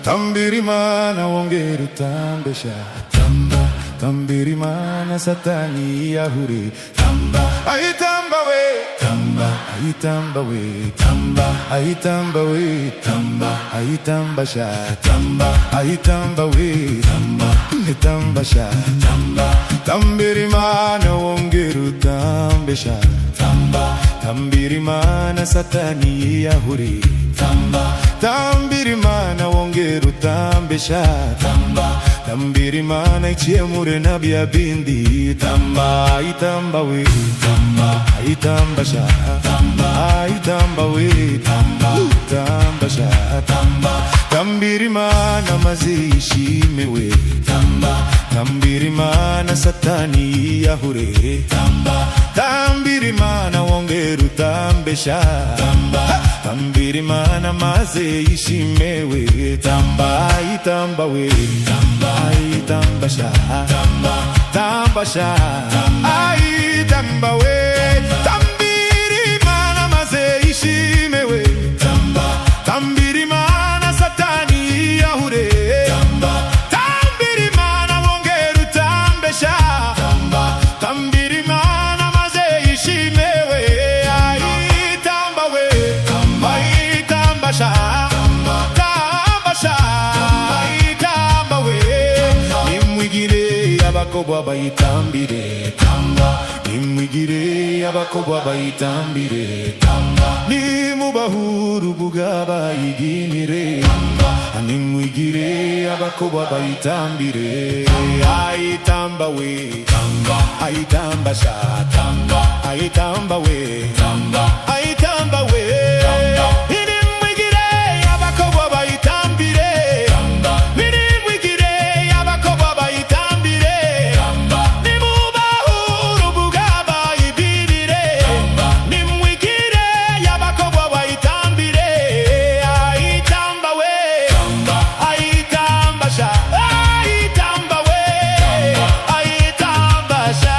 Tambirimana wongeru tambesha Tambirimana satani yahure Ayitamba we Ayitamba we Ayitamba sha Ayitamba we Ayitamba sha Tambirimana wongeru tambesha Tambirimana satani yahure Tambirimana wongeru tambesha Tambirimana ichemure na bia bindi Ayitamba we Ayitamba sha Ayitamba we Ayitamba sha Tambirimana mazishime we Tambirimana satani yahure Tambirimana wongeru tambesha Tambirimana maze ishime we Ayitamba we Ayitamba sha Tamba sha Ayitamba we Tambirimana maze ishime we Tambirimana satani yahure Tambirimana wongeru tambesha Tambirimana maze ishime we Ayitamba we Ayitamba sha Tamba sha Ayitamba we Nimwigire abakobwa bayitambire Nimwigire abakobwa bayitambire Nimubahuru buga bayiginire Nimwigire abakobwa bayitambire Ayitamba we Ayitamba sha Ayitamba we Ayitamba we Nimwigire abakobwa bayitambire Nimwigire abakobwa bayitambire Nimubahuru buga bayiginire Nimwigire abakobwa bayitambire Ayitamba we Ayitamba sha Ayitamba we Ayitamba sha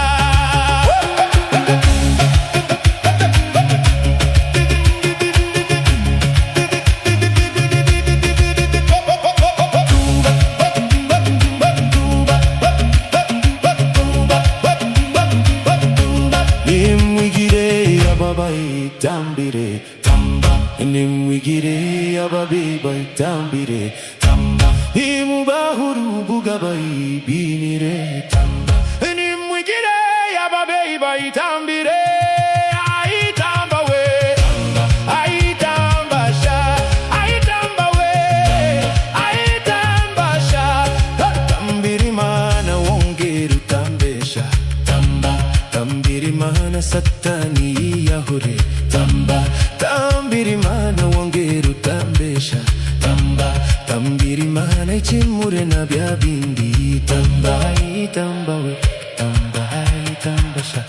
Nimwigire ababayitambire Nimwigire ababi bayitambire Nimubahuru buga bayibinire Nimwigire ababi bayitambire Ayitamba we Ayitamba sha Ayitamba we Ayitamba sha Tambirimana wongeru tambesha Tambirimana satani yahure Tambirimana wongeru tambesha Tambirimana ichemure na bia bindi Ayitamba we Ayitamba sha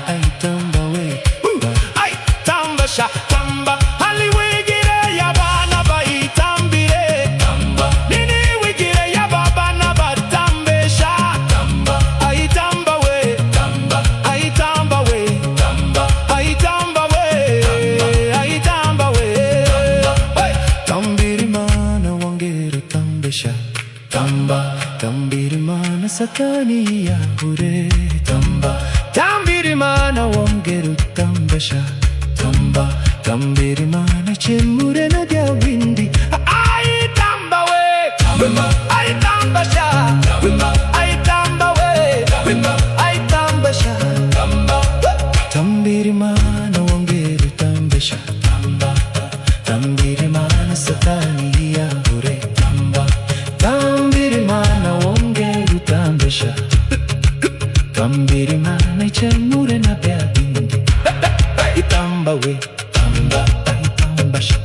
Ayitamba we Ayitamba sha Aliwigire yabana bayitambire Niniwigire yababana batambesha Ayitamba we Ayitamba we Ayitamba we Ayitamba we Tambirimana wongeru tambesha Tambirimana satani yahure Tambirimana wongeru tambesha Tambirimana chemure na dia windi Ayitamba we Ayitamba sha Ayitamba we Ayitamba sha Tambirimana wongeru tambesha Tambirimana satani yahure Tambirimana wongeru tambesha Tambirimana ichemure na bia bindi Ayitamba we Ayitamba sha